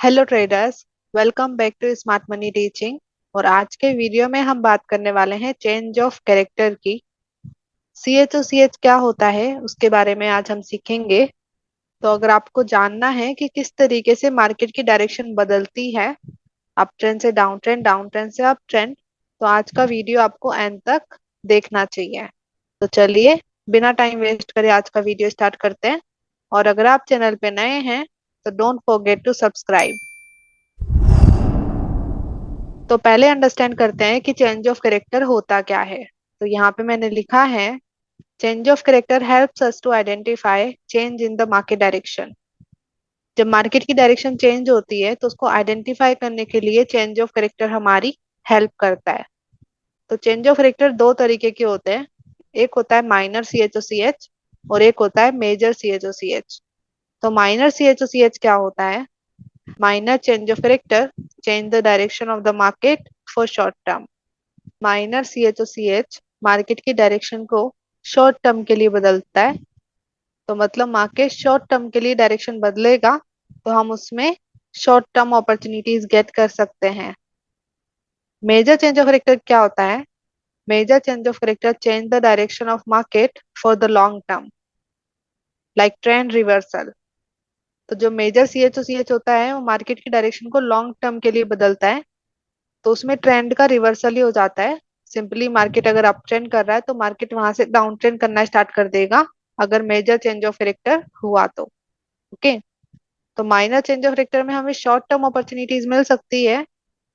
Hello traders. Welcome back to smart money teaching. और आज के वीडियो में हम बात करने वाले हैं चेंज ऑफ कैरेक्टर की। CHOCH क्या होता है उसके बारे में आज हम सीखेंगे। तो अगर आपको जानना है कि किस तरीके से मार्केट की डायरेक्शन बदलती है, अप ट्रेंड से डाउन ट्रेंड, डाउन ट्रेंड से अप ट्रेंड, तो आज का वीडियो आपको एंड तक देखना चाहिए। तो चलिए, बिना टाइम वेस्ट करे आज का वीडियो स्टार्ट करते हैं। और अगर आप चैनल पे नए हैं तो डोंट फॉरगेट टू सब्सक्राइब। तो पहले अंडरस्टैंड करते हैं कि चेंज ऑफ कैरेक्टर होता क्या है। तो यहाँ पे मैंने लिखा है, change of character helps us to identify change in the market direction. जब मार्केट की डायरेक्शन चेंज होती है तो उसको आइडेंटिफाई करने के लिए चेंज ऑफ कैरेक्टर हमारी हेल्प करता है। तो चेंज ऑफ कैरेक्टर दो तरीके के होते हैं। एक होता है माइनर CHOCH और एक होता है मेजर CHOCH। तो माइनर CHOCH क्या होता है? Minor change of character change the direction of the market for short term. Minor CHOCH market की डायरेक्शन को शॉर्ट टर्म के लिए बदलता है। तो मतलब मार्केट शॉर्ट टर्म के लिए डायरेक्शन बदलेगा तो हम उसमें शॉर्ट टर्म अपॉर्चुनिटीज गेट कर सकते हैं। मेजर चेंज ऑफ कैरेक्टर क्या होता है? Major change of character change the direction of market for the long term, like trend reversal. तो जो मेजर CHOCH होता है वो मार्केट की डायरेक्शन को लॉन्ग टर्म के लिए बदलता है। तो उसमें ट्रेंड का रिवर्सल ही हो जाता है। सिंपली मार्केट अगर अप ट्रेंड कर रहा है तो मार्केट वहां से डाउन ट्रेंड करना स्टार्ट कर देगा, अगर मेजर चेंज ऑफ कैरेक्टर हुआ तो। ओके। तो माइनर चेंज ऑफ कैरेक्टर में हमें शॉर्ट टर्म अपॉर्चुनिटीज मिल सकती है,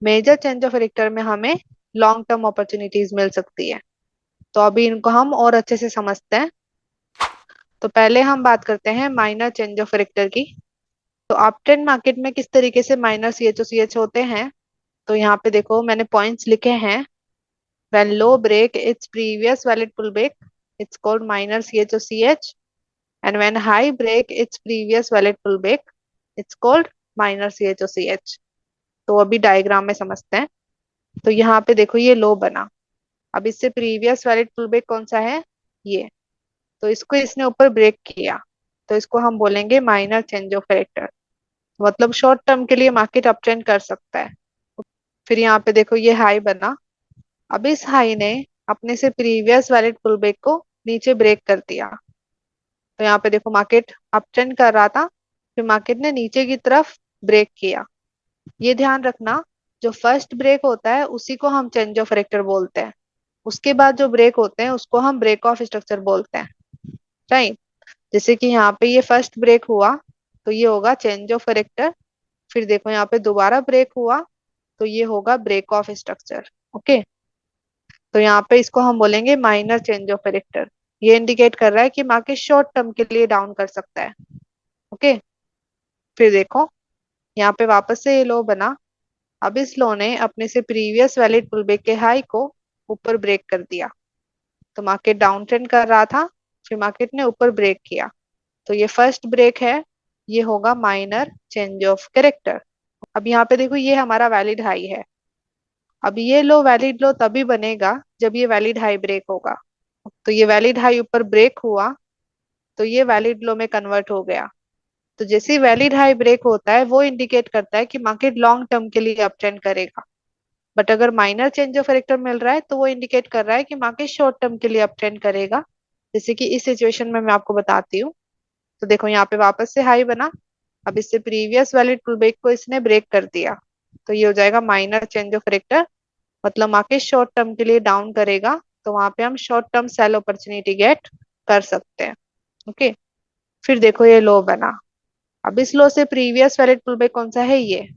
मेजर चेंज ऑफ कैरेक्टर में हमें लॉन्ग टर्म अपॉर्चुनिटीज मिल सकती है। तो अभी इनको हम और अच्छे से समझते हैं। तो पहले हम बात करते हैं माइनर चेंज ऑफ कैरेक्टर की। तो अप ट्रेंड मार्केट में किस तरीके से माइनर CHOCH होते हैं, तो यहाँ पे देखो मैंने पॉइंट्स लिखे हैं। When low break its previous valid pullback, it's called minor CHOCH. And when high break its previous valid pullback, it's called minor CHOCH. तो अभी डायग्राम में समझते हैं। तो यहाँ पे देखो ये लो बना। अब इससे प्रीवियस वैलिड पुलबैक कौन सा है? ये। तो इसको इसने ऊपर ब्रेक किया, तो इसको हम बोलेंगे माइनर चेंज ऑफ कैरेक्टर। मतलब शॉर्ट टर्म के लिए मार्केट अप ट्रेंड कर सकता है। फिर यहाँ पे देखो ये हाई बना। अब इस हाई ने अपने से प्रीवियस वैलिड पुलबैक को नीचे ब्रेक कर दिया। तो यहाँ पे देखो मार्केट अप ट्रेंड कर रहा था, फिर मार्केट ने नीचे की तरफ ब्रेक किया। ये ध्यान रखना, जो फर्स्ट ब्रेक होता है उसी को हम चेंज ऑफ कैरेक्टर बोलते हैं। उसके बाद जो ब्रेक होते हैं उसको हम ब्रेक ऑफ स्ट्रक्चर बोलते हैं। राइट। जैसे कि यहाँ पे ये फर्स्ट ब्रेक हुआ तो ये होगा चेंज ऑफ कैरेक्टर। फिर देखो यहाँ पे दोबारा ब्रेक हुआ तो ये होगा ब्रेक ऑफ स्ट्रक्चर। ओके। तो यहाँ पे इसको हम बोलेंगे माइनर चेंज ऑफ कैरेक्टर। ये इंडिकेट कर रहा है कि मार्केट शॉर्ट टर्म के लिए डाउन कर सकता है। ओके। फिर देखो यहाँ पे वापस से ये लो बना। अब इस लो ने अपने से प्रीवियस वैलिड पुलबैक के हाई को ऊपर ब्रेक कर दिया। तो मार्केट डाउन ट्रेंड कर रहा था, फिर मार्केट ने ऊपर ब्रेक किया। तो ये फर्स्ट ब्रेक है, ये होगा माइनर चेंज ऑफ कैरेक्टर। अब यहाँ पे देखो ये हमारा वैलिड हाई है। अब ये लो वैलिड लो तभी बनेगा जब ये वैलिड हाई ब्रेक होगा। तो ये वैलिड हाई ऊपर ब्रेक हुआ तो ये वैलिड लो में कन्वर्ट हो गया। तो जैसे ही वैलिड हाई ब्रेक होता है वो इंडिकेट करता है कि मार्केट लॉन्ग टर्म के लिए अप ट्रेंड करेगा। बट अगर माइनर चेंज ऑफ कैरेक्टर मिल रहा है तो वो इंडिकेट कर रहा है कि मार्केट शॉर्ट टर्म के लिए अप ट्रेंड करेगा। जैसे कि इस सिचुएशन में मैं आपको बताती हूँ। तो देखो यहाँ पे वापस से हाई बना। अब इससे प्रीवियस वैलिड पुलबैक को इसने ब्रेक कर दिया। तो ये हो जाएगा माइनर चेंज ऑफ कैरेक्टर। मतलब मार्केट शॉर्ट टर्म के लिए डाउन करेगा तो वहां पे हम short term sell opportunity get कर सकते हैं। ओके। फिर देखो ये लो बना। अब इस लो से प्रीवियस वैलिड पुलबैक कौन सा है? ये।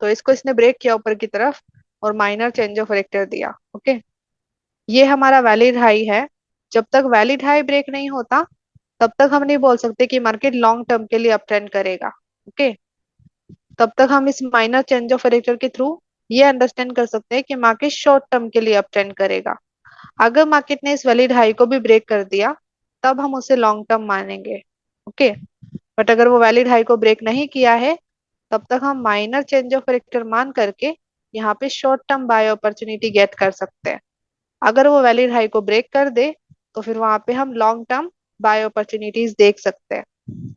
तो इसको इसने ब्रेक किया ऊपर की तरफ और माइनर चेंज ऑफ कैरेक्टर दिया। ओके। ये हमारा वैलिड हाई है। जब तक वैलिड हाई ब्रेक नहीं होता तब तक हम नहीं बोल सकते कि मार्केट लॉन्ग टर्म के लिए अप ट्रेंड करेगा। ओके। तब तक हम इस माइनर चेंज ऑफ कैरेक्टर के थ्रू ये अंडरस्टैंड कर सकते हैं कि मार्केट शॉर्ट टर्म के लिए अप ट्रेंड करेगा। अगर मार्केट ने इस वैलिड हाई को भी ब्रेक कर दिया तब हम उसे लॉन्ग टर्म मानेंगे। ओके। बट अगर वो वैलिड हाई को ब्रेक नहीं किया है तब तक हम माइनर चेंज ऑफ कैरेक्टर मान करके यहाँ पे short term buy opportunity get कर सकते हैं। अगर वो वैलिड हाई को ब्रेक कर दे तो फिर वहां पे हम लॉन्ग टर्म बाय अपॉर्चुनिटीज देख सकते हैं।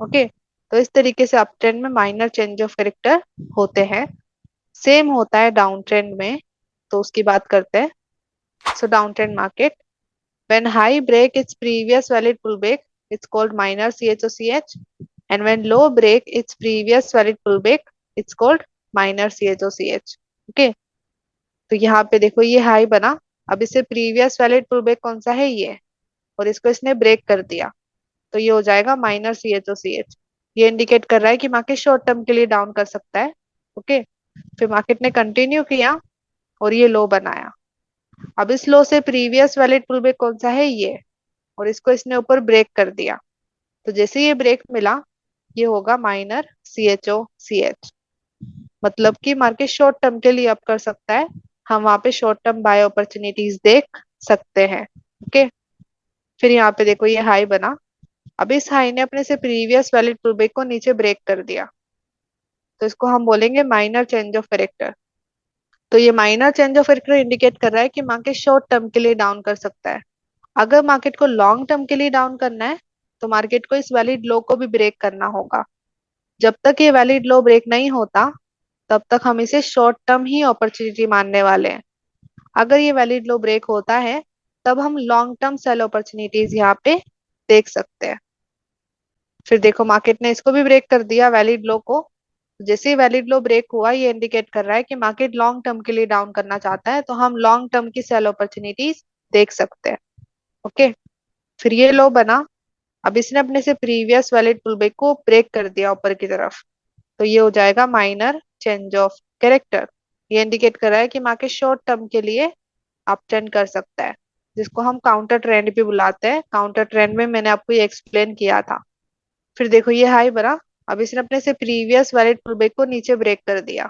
ओके। तो इस तरीके से अप ट्रेंड में माइनर चेंज ऑफ कैरेक्टर होते हैं। सेम होता है डाउन ट्रेंड में, तो उसकी बात करते हैं। So down trend market, when high break its previous valid pullback, it's called minor CHOCH, and when low break its previous valid pullback, it's called minor CHOCH. Okay, तो यहाँ पे देखो ये हाई बना, अब इसे प्रीवियस वैलिड पुलबैक कौन सा है ये, और इसको इसने ब्रेक कर दिया, तो ये हो जाएगा माइनर CHOCH। ये इंडिकेट कर रहा है कि मार्केट शॉर्ट टर्म के लिए डाउन कर सकता है। ओके, फिर मार्केट ने कंटिन्यू किया और ये लो बनाया। अब इस लो से प्रीवियस वैलिड पुलबैक कौन सा है ये, और इसको इसने ऊपर ब्रेक कर दिया, तो जैसे ये ब्रेक मिला ये होगा माइनर CHOCH। मतलब कि मार्केट शॉर्ट टर्म के लिए अप कर सकता है, हम वहां पे शॉर्ट टर्म बाय अपॉर्चुनिटीज देख सकते हैं। ओके, फिर यहाँ पे देखो ये हाई बना, अब इस हाई ने अपने से प्रीवियस वैलिड पुलबैक को नीचे ब्रेक कर दिया, तो इसको हम बोलेंगे माइनर चेंज ऑफ कैरेक्टर। तो ये minor change of character indicate कर रहा है कि मार्केट शॉर्ट टर्म के लिए डाउन कर सकता है। अगर मार्केट को लॉन्ग टर्म के लिए डाउन करना है तो मार्केट को इस वैलिड लो को भी ब्रेक करना होगा। जब तक ये वैलिड लो ब्रेक नहीं होता तब तक हम इसे शॉर्ट टर्म ही अपॉर्चुनिटी मानने वाले हैं। अगर ये वैलिड लो ब्रेक होता है तब हम लॉन्ग टर्म सेल अपॉर्चुनिटीज यहाँ पे देख सकते हैं। फिर देखो मार्केट ने इसको भी ब्रेक कर दिया वैलिड लो को। जैसे ही वैलिड लो ब्रेक हुआ ये इंडिकेट कर रहा है कि मार्केट लॉन्ग टर्म के लिए डाउन करना चाहता है, तो हम लॉन्ग टर्म की सेल अपॉर्चुनिटीज देख सकते हैं। ओके, फिर ये लो बना, अब इसने अपने से प्रीवियस वैलिड पुलबैक को ब्रेक कर दिया ऊपर की तरफ, तो ये हो जाएगा माइनर चेंज ऑफ कैरेक्टर। ये इंडिकेट कर रहा है कि मार्केट शॉर्ट टर्म के लिए अप ट्रेंड कर सकता है, जिसको हम काउंटर ट्रेंड भी बुलाते हैं। काउंटर ट्रेंड में मैंने आपको ये एक्सप्लेन किया था। फिर देखो ये हाई बना, अब इसने अपने से प्रीवियस वैलिड पुलबैक को नीचे ब्रेक कर दिया,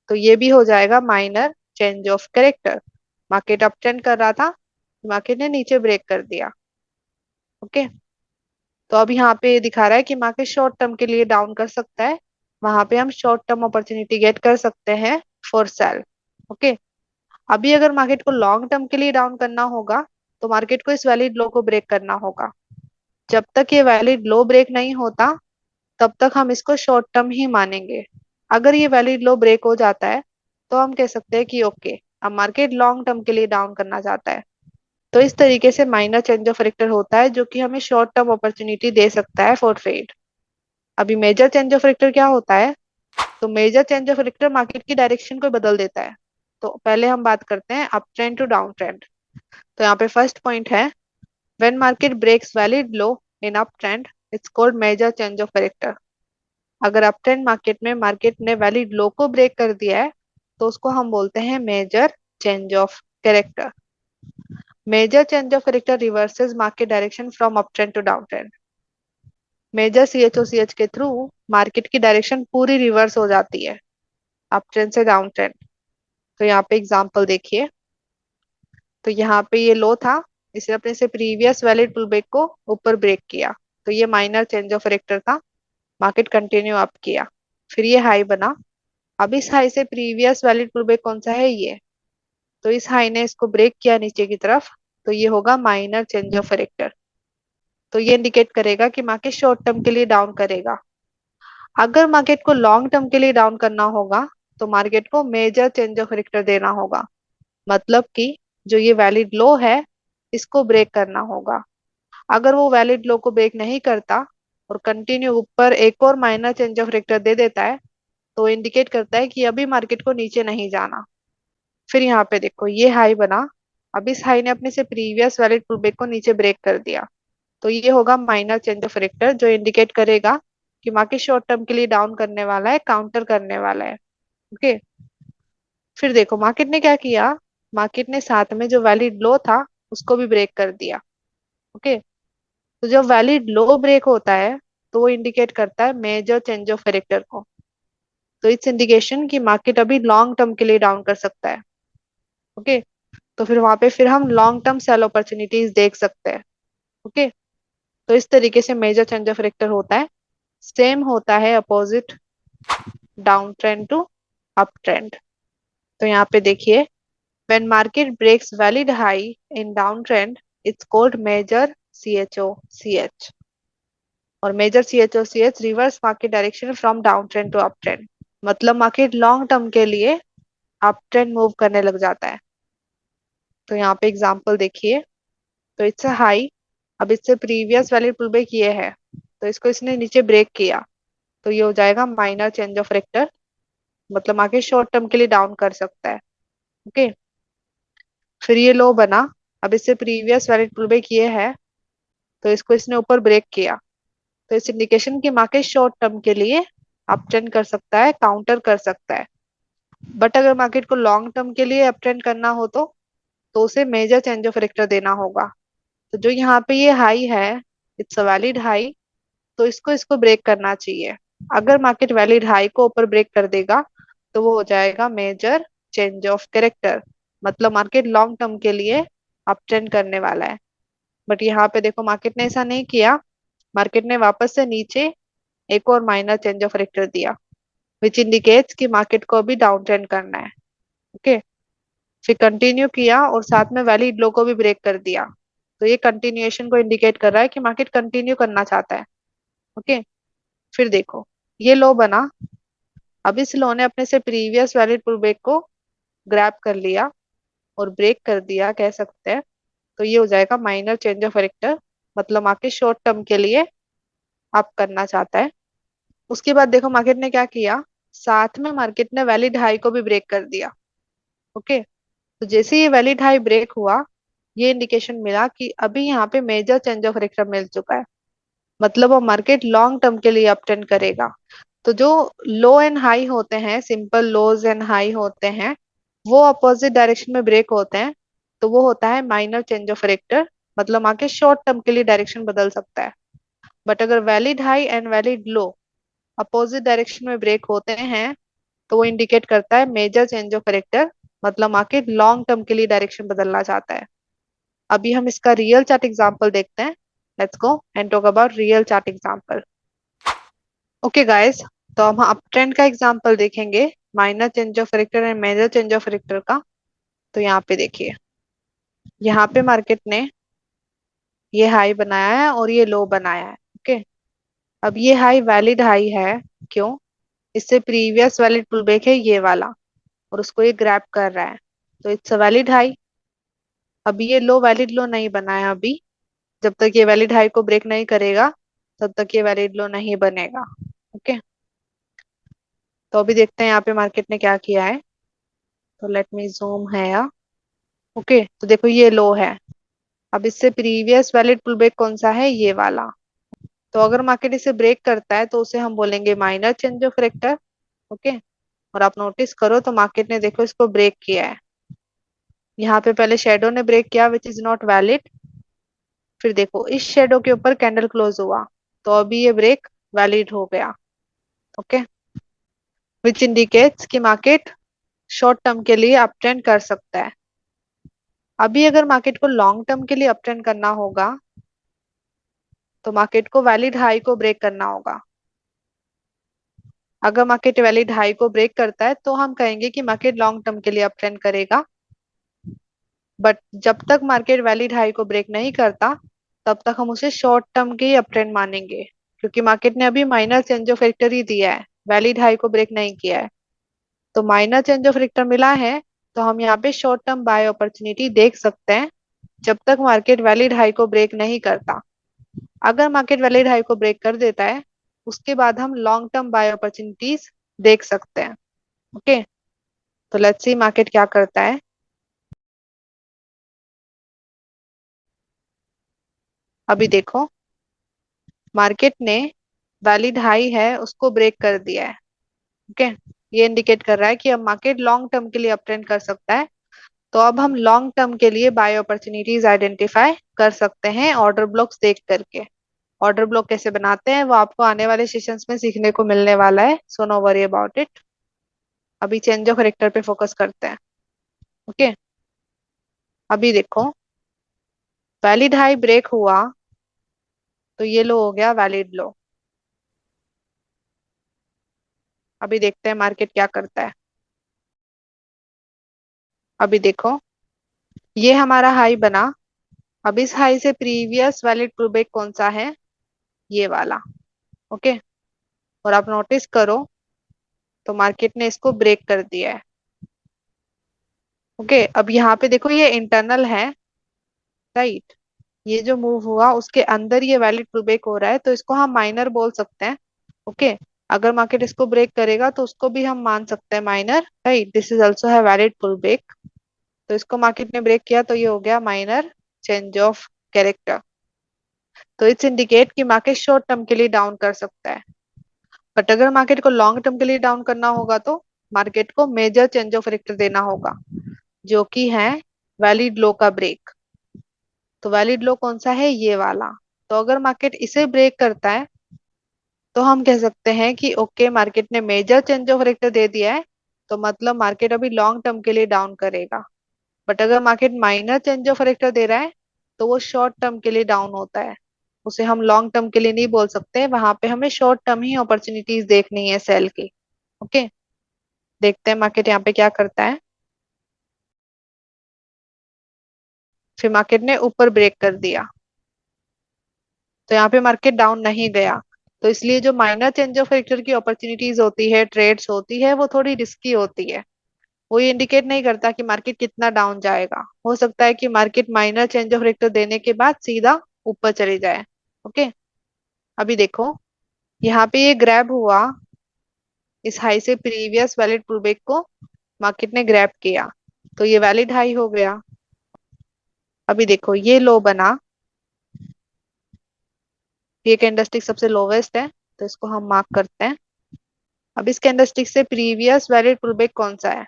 तो ये भी हो जाएगा minor change of character. Market up trend कर रहा था, मार्केट ने नीचे ब्रेक कर दिया। ओके, तो अब यहाँ पे दिखा रहा है कि मार्केट शॉर्ट टर्म के लिए डाउन कर सकता है, वहां पे हम शॉर्ट टर्म अपॉर्चुनिटी गेट कर सकते हैं फॉर सेल। ओके, अभी अगर मार्केट को लॉन्ग टर्म के लिए डाउन करना होगा तो मार्केट को इस वैलिड लो को ब्रेक करना होगा। जब तक ये वैलिड लो ब्रेक नहीं होता तब तक हम इसको शॉर्ट टर्म ही मानेंगे। अगर ये वैलिड लो ब्रेक हो जाता है तो हम कह सकते हैं कि ओके, अब मार्केट लॉन्ग टर्म के लिए डाउन करना चाहता है। तो इस तरीके से माइनर चेंज ऑफ कैरेक्टर होता है जो कि हमें शॉर्ट टर्म अपॉर्चुनिटी दे सकता है फॉर ट्रेड। अभी मेजर चेंज ऑफ कैरेक्टर क्या होता है, तो major change of character market की डायरेक्शन को बदल देता है। तो पहले हम बात करते हैं up trend to down trend. तो यहाँ पे फर्स्ट पॉइंट है, when market breaks valid low in up trend it's called major change of character. अगर अप ट्रेंड मार्केट में मार्केट ने वैलिड लो को ब्रेक कर दिया है तो उसको हम बोलते हैं major change of character. Major change of character reverses market direction from up trend to down trend. Major CHOCH के थ्रू मार्केट की डायरेक्शन पूरी रिवर्स हो जाती है, अप ट्रेंड से डाउन ट्रेंड। तो यहाँ पे एग्जांपल देखिए, तो यहाँ पे ये लो था, इसने अपने से प्रीवियस वैलिड पुलबैक को ऊपर ब्रेक किया, तो ये माइनर चेंज ऑफ कैरेक्टर था। मार्केट कंटिन्यू अप किया, फिर ये हाई बना, अब इस हाई से प्रीवियस वैलिड पुलबैक कौन सा है ये, तो इस हाई ने इसको ब्रेक किया नीचे की तरफ, तो ये होगा माइनर चेंज ऑफ कैरेक्टर। तो ये इंडिकेट करेगा कि मार्केट शॉर्ट टर्म के लिए डाउन करेगा। अगर मार्केट को लॉन्ग टर्म के लिए डाउन करना होगा तो मार्केट को मेजर चेंज ऑफ कैरेक्टर देना होगा। मतलब कि जो ये वैलिड लो है इसको ब्रेक करना होगा। अगर वो वैलिड लो को ब्रेक नहीं करता और कंटिन्यू ऊपर एक और माइनर चेंज ऑफ कैरेक्टर दे देता है तो इंडिकेट करता है कि अभी मार्केट को नीचे नहीं जाना। फिर यहाँ पे देखो ये हाई बना, अब इस हाई ने अपने से प्रीवियस वैलिड पुलबैक को नीचे ब्रेक कर दिया, तो ये होगा माइनर चेंज ऑफ कैरेक्टर जो इंडिकेट करेगा कि मार्केट शॉर्ट टर्म के लिए डाउन करने वाला है, काउंटर करने वाला है। ओके, फिर देखो मार्केट ने क्या किया, मार्केट ने साथ में जो वैलिड लो था उसको भी ब्रेक कर दिया। ओके, तो जब वैलिड लो ब्रेक होता है तो वो इंडिकेट करता है मेजर चेंज ऑफ कैरेक्टर को। तो इट्स इंडिकेशन कि मार्केट अभी लॉन्ग टर्म के लिए डाउन कर सकता है। ओके, तो फिर वहां पे फिर हम लॉन्ग टर्म सेल अपॉर्चुनिटीज देख सकते हैं। ओके, तो इस तरीके से मेजर चेंज ऑफ कैरेक्टर होता है। सेम होता है opposite down trend to up trend. तो यहाँ पे देखिए, when market breaks valid high in down trend it's called major CHOCH। और major CHOCH reverse market direction from down trend to up trend, मतलब मार्केट लॉन्ग टर्म के लिए up trend move करने लग जाता है। तो यहाँ पे एग्जांपल देखिए, तो इट्स अ हाई, अब इससे प्रीवियस वैल्यू पुल बैक ये है, तो इसको इसने नीचे ब्रेक किया, तो ये हो जाएगा माइनर चेंज ऑफ रेक्टर, मतलब मार्केट शॉर्ट टर्म के लिए डाउन कर सकता है। ओके, फिर ये लो बना, अब इससे प्रीवियस वैलिड पुल बैक ये है, तो इसको इसने ऊपर ब्रेक किया, तो इस इंडिकेशन की मार्केट शॉर्ट टर्म के लिए अप ट्रेंड कर सकता है, काउंटर कर सकता है। बट अगर मार्केट को लॉन्ग टर्म के लिए अप ट्रेंड करना हो तो उसे मेजर चेंज ऑफ रेक्टर देना होगा। तो जो यहाँ पे ये हाई है, इट्स अ वैलिड हाई, तो इसको इसको ब्रेक करना चाहिए। अगर मार्केट वैलिड हाई को ऊपर ब्रेक कर देगा तो वो हो जाएगा मेजर चेंज ऑफ कैरेक्टर, मतलब मार्केट लॉन्ग टर्म के लिए अप ट्रेंड करने वाला है। बट यहाँ पे देखो मार्केट ने ऐसा नहीं किया, मार्केट ने वापस से नीचे एक और माइनर चेंज ऑफ कैरेक्टर दिया, विच इंडिकेट्स कि मार्केट को अभी डाउन ट्रेंड करना है। ओके, फिर कंटिन्यू किया और साथ में वैलिड लो को भी ब्रेक कर दिया, तो ये कंटिन्यूएशन को इंडिकेट कर रहा है कि मार्केट कंटिन्यू करना चाहता है। ओके, फिर देखो ये लो बना, अब इस लो ने अपने से प्रीवियस वैलिड पुल बैक को ग्रैब कर लिया और ब्रेक कर दिया कह सकते हैं, तो ये हो जाएगा माइनर चेंज ऑफ कैरेक्टर, मतलब मार्केट शॉर्ट टर्म के लिए अप करना चाहता है। उसके बाद देखो मार्केट ने क्या किया, साथ में मार्केट ने वैलिड हाई को भी ब्रेक कर दिया। ओके, तो जैसे ये वैलिड हाई ब्रेक हुआ, ये इंडिकेशन मिला कि अभी यहाँ पे मेजर चेंज ऑफ कैरेक्टर मिल चुका है, मतलब वो मार्केट लॉन्ग टर्म के लिए अप ट्रेंड करेगा। तो जो लो एंड हाई होते हैं, सिंपल लोज एंड हाई होते हैं, वो अपोजिट डायरेक्शन में ब्रेक होते हैं, तो वो होता है माइनर चेंज ऑफ कैरेक्टर, मतलब मार्केट शॉर्ट टर्म के लिए डायरेक्शन बदल सकता है। बट अगर valid high and valid low opposite direction में ब्रेक होते हैं, तो वो इंडिकेट करता है मेजर चेंज ऑफ कैरेक्टर, मतलब मार्केट लॉन्ग टर्म के लिए डायरेक्शन बदलना चाहता है। अभी हम इसका रियल चार्ट एग्जांपल देखते हैं। Let's go and talk about real chart example. Okay guys, तो हम अप ट्रेंड का एग्जांपल देखेंगे, minor change of character and major change of character का। तो यहाँ पे देखिए, यहाँ पे मार्केट ने ये हाई बनाया है और ये लो बनाया है। ओके, अब ये हाई वैलिड हाई है, क्यों? इससे प्रीवियस वैलिड पुल बैक है ये वाला, और उसको ये ग्रैब कर रहा है, तो इट्स अ वैलिड हाई। अब ये लो वैलिड लो नहीं बना है अभी, जब तक ये वैलिड हाई को ब्रेक नहीं करेगा तब तक ये वैलिड लो नहीं बनेगा। ओके, तो अभी देखते हैं यहाँ पे मार्केट ने क्या किया है। तो लेट मी जूम है या, ओके, तो देखो ये लो है, अब इससे प्रीवियस वैलिड पुल बैक कौन सा है, ये वाला। तो अगर मार्केट इसे ब्रेक करता है तो उसे हम बोलेंगे minor change of character. Okay, और आप नोटिस करो तो मार्केट ने देखो इसको ब्रेक किया है, यहाँ पे पहले शेडो ने ब्रेक किया विच इज नॉट वैलिड, फिर देखो इस शेडो के ऊपर कैंडल क्लोज हुआ, तो अभी ये ब्रेक वैलिड हो गया। ओके, विच इंडिकेट्स कि मार्केट शॉर्ट टर्म के लिए अप ट्रेंड कर सकता है। अभी अगर मार्केट को लॉन्ग टर्म के लिए अप ट्रेंड करना होगा तो मार्केट को वैलिड हाई को ब्रेक करना होगा। अगर मार्केट वैलिड हाई को ब्रेक करता है तो हम कहेंगे कि मार्केट लॉन्ग टर्म के लिए अप ट्रेंड करेगा। बट जब तक मार्केट वैलिड हाई को ब्रेक नहीं करता तब तक हम उसे शॉर्ट टर्म के अप ट्रेंड मानेंगे, क्योंकि मार्केट ने अभी माइनर चेंज ऑफ फैक्टर ही दिया है, वैलिड हाई को ब्रेक नहीं किया है। तो माइनर चेंज ऑफ फैक्टर मिला है, तो हम यहाँ पे शॉर्ट टर्म बाय अपॉर्चुनिटी देख सकते हैं जब तक मार्केट वैलिड हाई को ब्रेक नहीं करता। अगर मार्केट वैलिड हाई को ब्रेक कर देता है उसके बाद हम लॉन्ग टर्म बाय अपॉर्चुनिटीज देख सकते हैं। ओके, तो लेट्स सी मार्केट क्या करता है। अभी देखो मार्केट ने वैलिड हाई है उसको ब्रेक कर दिया है। ओके, ये इंडिकेट कर रहा है कि अब मार्केट लॉन्ग टर्म के लिए अप ट्रेंड कर सकता है। तो अब हम लॉन्ग टर्म के लिए बाय अपॉर्चुनिटीज आइडेंटिफाई कर सकते हैं ऑर्डर ब्लॉक्स देख करके। ऑर्डर ब्लॉक कैसे बनाते हैं वो आपको आने वाले सेशंस में सीखने को मिलने वाला है, so no worry about it. अभी चेंज ऑफ कैरेक्टर पे फोकस करते हैं। ओके, अभी देखो वैलिड हाई ब्रेक हुआ तो ये लो हो गया वैलिड लो। अभी देखते हैं मार्केट क्या करता है। अभी देखो ये हमारा हाई बना, अब इस हाई से प्रीवियस वैलिड पुल बैक कौन सा है, ये वाला। ओके। और आप नोटिस करो तो मार्केट ने इसको ब्रेक कर दिया है। ओके, अब यहाँ पे देखो ये इंटरनल है, राइट। ये जो मूव हुआ उसके अंदर ये वैलिड पुल बैक हो रहा है, तो इसको हम माइनर बोल सकते हैं। ओके। अगर मार्केट इसको ब्रेक करेगा तो उसको भी हम मान सकते हैं minor, right. This is also है वैलिड पुल बैक। तो इसको मार्केट ने ब्रेक किया तो ये हो गया माइनर चेंज ऑफ कैरेक्टर। तो इट्स इंडिकेट कि मार्केट शॉर्ट टर्म के लिए डाउन कर सकता है। बट अगर मार्केट को लॉन्ग टर्म के लिए डाउन करना होगा तो मार्केट को मेजर चेंज ऑफ कैरेक्टर देना होगा, जो कि है वैलिड लो का ब्रेक। तो वैलिड लो कौन सा है, ये वाला। तो अगर मार्केट इसे ब्रेक करता है तो हम कह सकते हैं कि ओके मार्केट ने मेजर चेंज ऑफ कैरेक्टर दे दिया है, तो मतलब मार्केट अभी लॉन्ग टर्म के लिए डाउन करेगा। बट अगर market minor change of character दे रहा है तो वो शॉर्ट टर्म के लिए डाउन होता है, उसे हम लॉन्ग टर्म के लिए नहीं बोल सकते, वहां पे हमें शॉर्ट टर्म ही अपॉर्चुनिटीज देखनी है सेल की। ओके। देखते हैं मार्केट यहाँ पे क्या करता है। फिर मार्केट ने ऊपर ब्रेक कर दिया, तो यहाँ पे मार्केट डाउन नहीं गया। तो इसलिए जो माइनर चेंज ऑफ कैरेक्टर की अपॉर्चुनिटीज होती है, ट्रेड्स होती है, वो थोड़ी रिस्की होती है। वो ये इंडिकेट नहीं करता कि मार्केट कितना डाउन जाएगा। हो सकता है कि market minor change of character देने के बाद सीधा ऊपर चली जाए। ओके। अभी देखो यहाँ पे ये ग्रैब हुआ, इस हाई से प्रीवियस वैलिड पुलबैक को मार्केट ने ग्रैब किया, तो ये वैलिड हाई हो गया। अभी देखो ये लो बना, ये कैंडलस्टिक सबसे लोवेस्ट है, तो इसको हम मार्क करते हैं। अब इस कैंडलस्टिक से प्रीवियस वैलिड पुलबैक कौन सा है,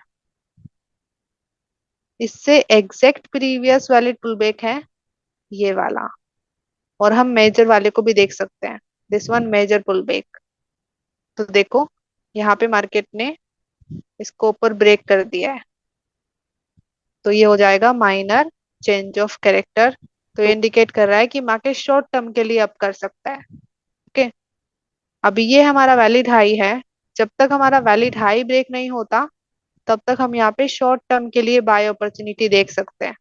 इससे एग्जैक्ट प्रीवियस वैलिड पुलबैक है ये वाला। और हम मेजर वाले को भी देख सकते हैं, दिस वन मेजर पुलबैक। तो देखो यहाँ पे मार्केट ने इसको ऊपर ब्रेक कर दिया है, तो ये हो जाएगा माइनर चेंज ऑफ कैरेक्टर। तो ये इंडिकेट कर रहा है कि मार्केट शॉर्ट टर्म के लिए अप कर सकता है। ओके। अभी ये हमारा वैलिड हाई है, जब तक हमारा वैलिड हाई ब्रेक नहीं होता तब तक हम यहाँ पे शॉर्ट टर्म के लिए बाय अपॉर्चुनिटी देख सकते हैं।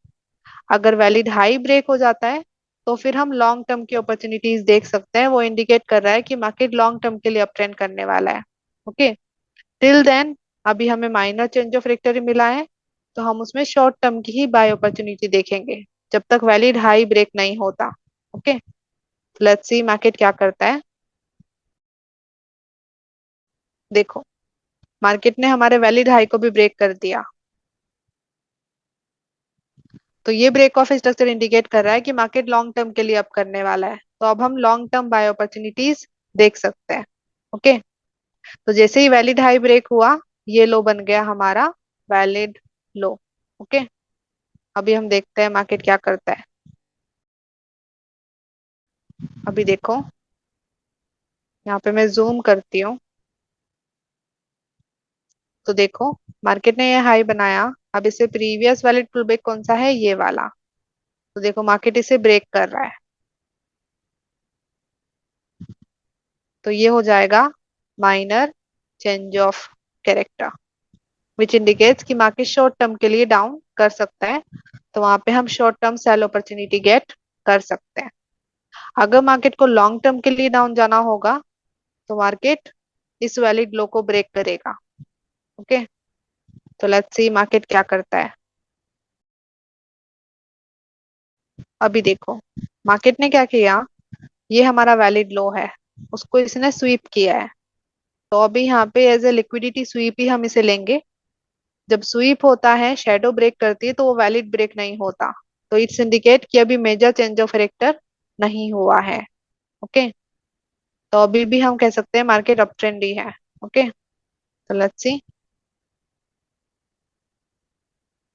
अगर वैलिड हाई ब्रेक हो जाता है तो फिर हम लॉन्ग टर्म की अपॉर्चुनिटीज देख सकते हैं। वो इंडिकेट कर रहा है कि मार्केट लॉन्ग टर्म के लिए अप ट्रेंड करने वाला है। ओके। टिल देन अभी हमें माइनर चेंज ऑफ ट्रेजेक्टरी मिला है, तो हम उसमें शॉर्ट टर्म की ही बाय अपॉर्चुनिटी देखेंगे जब तक वैलिड हाई ब्रेक नहीं होता। ओके। लेट्स सी मार्केट क्या करता है। देखो मार्केट ने हमारे वैलिड हाई को भी ब्रेक कर दिया, तो ये ब्रेक ऑफ स्ट्रक्चर इंडिकेट कर रहा है कि मार्केट लॉन्ग टर्म के लिए अप करने वाला है, तो अब हम लॉन्ग टर्म बाय अपॉर्चुनिटीज देख सकते हैं। ओके। तो जैसे ही वैलिड हाई ब्रेक हुआ ये लो बन गया हमारा वैलिड लो। ओके। अभी हम देखते हैं मार्केट क्या करता है। अभी देखो यहाँ पे मैं जूम करती हूँ, तो देखो मार्केट ने ये हाई बनाया। अब इसे प्रीवियस वैलिड पुलबैक कौन सा है, ये वाला। तो देखो मार्केट इसे ब्रेक कर रहा है, तो ये हो जाएगा minor change of character, which indicates कि मार्केट शॉर्ट टर्म के लिए डाउन कर सकता है। तो वहां पे हम short term sell opportunity get कर सकते हैं। अगर मार्केट को लॉन्ग टर्म के लिए डाउन जाना होगा तो मार्केट इस वैलिड लो को ब्रेक करेगा। ओके। तो लेट्स सी मार्केट क्या करता है। अभी देखो मार्केट ने क्या किया, ये हमारा वैलिड लो है, उसको इसने स्वीप किया है। तो अभी यहाँ पे एज ए लिक्विडिटी स्वीप ही हम इसे लेंगे। जब स्वीप होता है, शैडो ब्रेक करती है, तो वो वैलिड ब्रेक नहीं होता। तो इट्स इंडिकेट कि अभी मेजर चेंज ऑफ कैरेक्टर नहीं हुआ है। ओके। तो अभी भी हम कह सकते हैं मार्केट अप ट्रेंड ही है। ओके। तो लेट्स सी।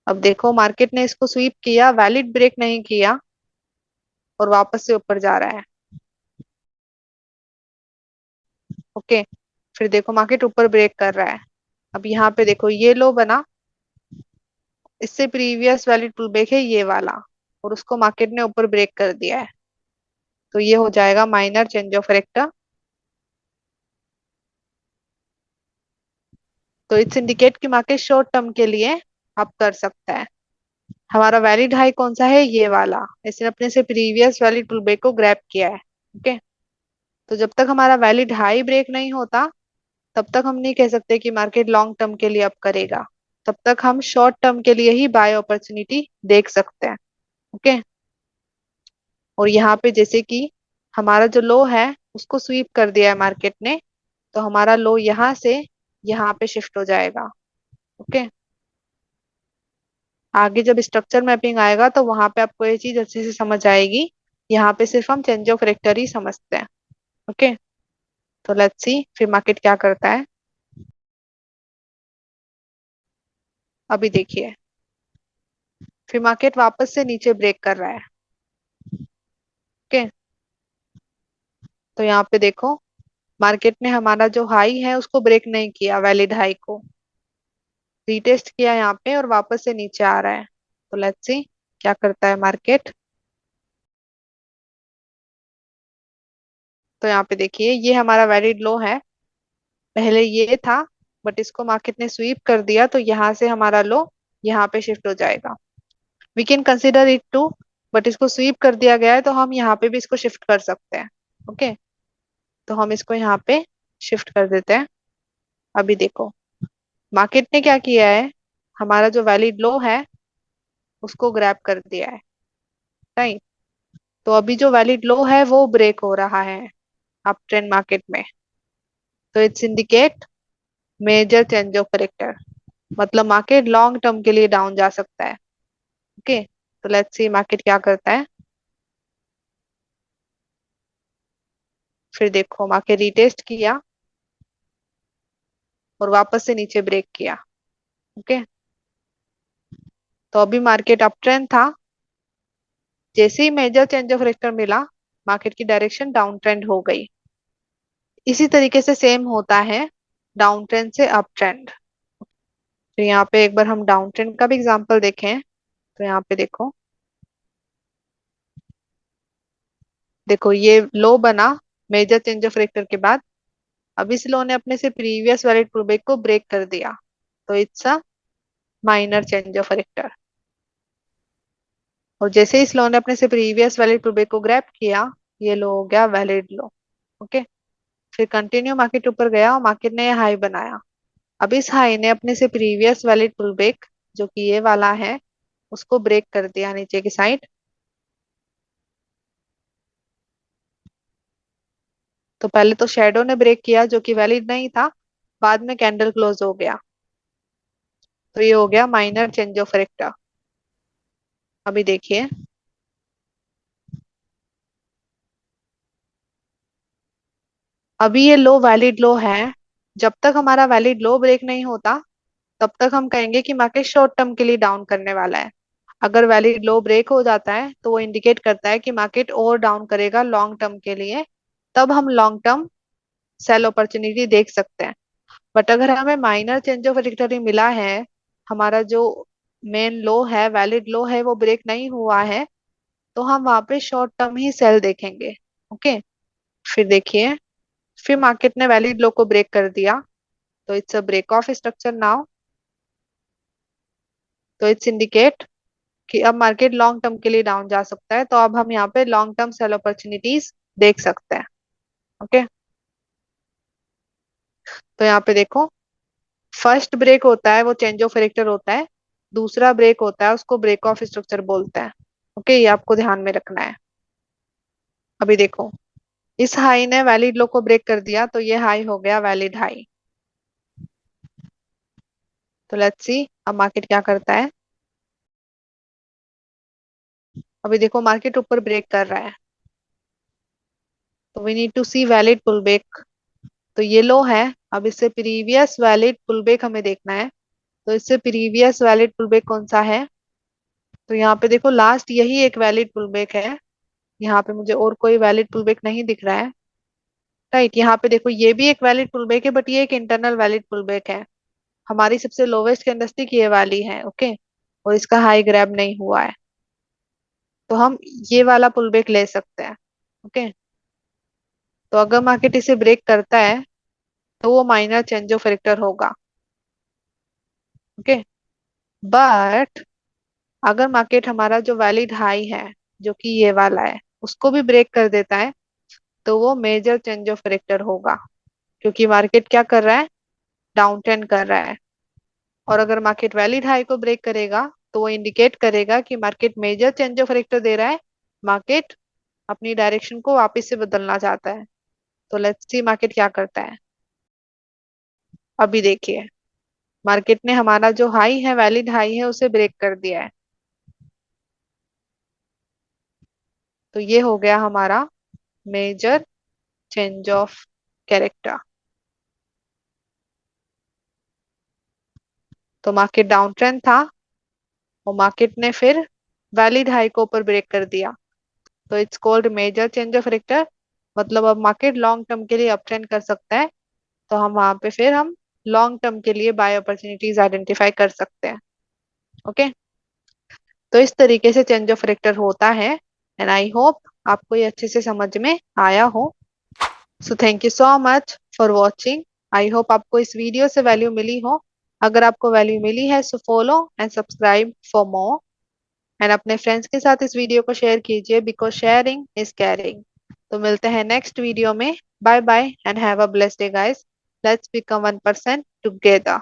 अब देखो मार्केट ने इसको स्वीप किया, वैलिड ब्रेक नहीं किया और वापस से ऊपर जा रहा है। ओके। फिर देखो मार्केट ऊपर ब्रेक कर रहा है। अब यहाँ पे देखो ये लो बना, इससे प्रीवियस वैलिड पुल बैक है ये वाला, और उसको मार्केट ने ऊपर ब्रेक कर दिया है, तो ये हो जाएगा माइनर चेंज ऑफ कैरेक्टर। तो इट्स इंडिकेट कि मार्केट शॉर्ट टर्म के लिए अप कर सकता है। हमारा वैलिड हाई कौन सा है, ये वाला। इसने अपने से प्रीवियस वैलिड पुल बैक को ग्रैब किया है। ओके। तो जब तक हमारा वैलिड हाई ब्रेक नहीं होता, तब तक हम नहीं कह सकते कि मार्केट लॉन्ग टर्म के लिए अप करेगा। तब तक हम शॉर्ट टर्म के लिए ही बाय अपॉर्चुनिटी देख सकते हैं। ओके। और यहाँ पे जैसे कि हमारा जो लो है उसको स्वीप कर दिया है मार्केट ने, तो हमारा लो यहाँ से यहाँ पे शिफ्ट हो जाएगा। ओके। आगे जब स्ट्रक्चर मैपिंग आएगा तो वहां पे आपको ये चीज अच्छे से समझ आएगी। यहाँ पे सिर्फ हम चेंज ऑफ करेक्टर ही समझते हैं। ओके। तो लेट्स सी फिर मार्केट क्या करता है। अभी देखिए, फिर मार्केट वापस से नीचे ब्रेक कर रहा है। ओके। तो यहाँ पे देखो, मार्केट ने हमारा जो हाई है उसको ब्रेक नहीं किया, वैलिड हाई को रीटेस्ट किया यहाँ पे और वापस से नीचे आ रहा है। तो लेट्स सी क्या करता है मार्केट। तो यहाँ पे देखिए, ये हमारा वैलिड लो है, पहले ये था, बट इसको मार्केट ने स्वीप कर दिया, तो यहाँ से हमारा लो यहाँ पे शिफ्ट हो जाएगा। We can consider it too, but इसको स्वीप कर दिया गया है तो हम यहाँ पे भी इसको शिफ्ट कर सकते हैं। ओके। तो हम इसको यहाँ पे शिफ्ट कर देते हैं। अभी देखो, मार्केट ने क्या किया है, हमारा जो वैलिड लो है उसको ग्रैब कर दिया है। राइट। तो अभी जो वैलिड लो है वो ब्रेक हो रहा है अप ट्रेंड मार्केट में। तो it's indicate major change of character, मतलब मार्केट लॉन्ग टर्म के लिए डाउन जा सकता है। ओके। तो लेट्स सी मार्केट क्या करता है। फिर देखो, मार्केट रिटेस्ट किया और वापस से नीचे ब्रेक किया। ओके। तो अभी मार्केट अप ट्रेंड था, जैसे ही मेजर चेंज ऑफ करेक्टर मिला, मार्केट की डायरेक्शन डाउन ट्रेंड हो गई। इसी तरीके से सेम होता है डाउन ट्रेंड से अप ट्रेंड। तो यहाँ पे एक बार हम डाउन ट्रेंड का भी एग्जांपल देखें। तो यहाँ पे देखो, देखो ये लो बना मेजर चेंज ऑफ करेक्टर के बाद। अब इस लो ने अपने से प्रीवियस वैलिड पुलबैक को ब्रेक कर दिया, तो it's a minor change of character. और जैसे इस लो ने अपने से प्रीवियस वैलिड पुलबैक को ग्रैब किया, ये लो हो गया वैलिड लो। ओके। फिर कंटिन्यू मार्केट ऊपर गया और मार्केट ने हाई बनाया। अब इस हाई ने अपने से प्रीवियस वैलिड पुलबैक, जो कि ये वाला है, उसको ब्रेक कर दिया नीचे की साइड। तो पहले तो शेडो ने ब्रेक किया जो कि वैलिड नहीं था, बाद में कैंडल क्लोज हो गया, तो ये हो गया माइनर चेंज ऑफ करेक्टर। अभी देखिए, अभी ये लो वैलिड लो है। जब तक हमारा वैलिड लो ब्रेक नहीं होता, तब तक हम कहेंगे कि मार्केट शॉर्ट टर्म के लिए डाउन करने वाला है। अगर वैलिड लो ब्रेक हो जाता है तो वो इंडिकेट करता है कि मार्केट और डाउन करेगा लॉन्ग टर्म के लिए, तब हम लॉन्ग टर्म सेल अपॉर्चुनिटी देख सकते हैं। बट अगर हमें माइनर चेंज ऑफ ट्रेजेक्टरी मिला है, हमारा जो मेन लो है, वैलिड लो है, वो ब्रेक नहीं हुआ है, तो हम वहां पे शॉर्ट टर्म ही सेल देखेंगे। ओके। फिर देखिए, फिर मार्केट ने वैलिड लो को ब्रेक कर दिया, तो it's a break of structure now. तो इट्स इंडिकेट कि अब मार्केट लॉन्ग टर्म के लिए डाउन जा सकता है, तो अब हम यहाँ पे लॉन्ग टर्म सेल अपॉर्चुनिटीज देख सकते हैं। ओके। तो यहाँ पे देखो, फर्स्ट ब्रेक होता है वो चेंज ऑफ कैरेक्टर होता है, दूसरा ब्रेक होता है उसको ब्रेक ऑफ स्ट्रक्चर बोलते हैं। ओके, ये आपको ध्यान में रखना है। अभी देखो, इस हाई ने वैलिड लो को ब्रेक कर दिया, तो ये हाई हो गया वैलिड हाई। तो लेट्स सी अब मार्केट क्या करता है। अभी देखो, मार्केट ऊपर ब्रेक कर रहा है, तो we need to see valid pull back. तो ये लो है, अब इससे प्रीवियस वैलिड पुल बैक हमें देखना है। तो इससे प्रीवियस वैलिड पुल बैक कौन सा है। तो यहाँ पे देखो, लास्ट यही एक वैलिड पुल बैक है। यहाँ पे मुझे और कोई वैलिड पुल बैक नहीं दिख रहा है। राइट, यहाँ पे देखो, ये भी एक वैलिड पुल बैक है, बट ये एक इंटरनल वैलिड पुल बैक है। हमारी सबसे लोवेस्ट कैंडलस्टिक ये वाली है। ओके। और इसका हाई ग्रैब नहीं हुआ है, तो हम ये वाला पुल बैक ले सकते हैं। ओके। तो अगर मार्केट इसे ब्रेक करता है तो वो माइनर चेंज ऑफ कैरेक्टर होगा। ओके। बट अगर मार्केट हमारा जो वैलिड हाई है, जो कि ये वाला है, उसको भी ब्रेक कर देता है, तो वो मेजर चेंज ऑफ करेक्टर होगा, क्योंकि मार्केट क्या कर रहा है, डाउन ट्रेंड कर रहा है। और अगर मार्केट वैलिड हाई को ब्रेक करेगा तो वो इंडिकेट करेगा कि market major change of character दे रहा है, मार्केट अपनी डायरेक्शन को वापस से बदलना चाहता है। तो लेट्स सी मार्केट क्या करता है। अभी देखिए, मार्केट ने हमारा जो हाई है, वैलिड हाई है, उसे ब्रेक कर दिया है। तो ये हो गया हमारा मेजर चेंज ऑफ कैरेक्टर। तो मार्केट डाउन ट्रेंड था और मार्केट ने फिर वैलिड हाई को ऊपर ब्रेक कर दिया, तो it's called major change of character. मतलब अब मार्केट लॉन्ग टर्म के लिए अप ट्रेंड कर सकता है, तो हम वहां पे फिर हम लॉन्ग टर्म के लिए बाय अपॉर्चुनिटीज आइडेंटिफाई कर सकते हैं। ओके, तो इस तरीके से चेंज ऑफ कैरेक्टर होता है। एंड आई होप आपको ये अच्छे से समझ में आया हो। So thank you so much for watching. I hope आपको इस वीडियो से वैल्यू मिली हो। अगर आपको वैल्यू मिली है so follow and subscribe for more. And अपने फ्रेंड्स के साथ इस वीडियो को शेयर कीजिए, बिकॉज शेयरिंग इज कैरिंग। तो मिलते हैं नेक्स्ट वीडियो में। Bye bye and have a blessed day guys. Let's become 1% together.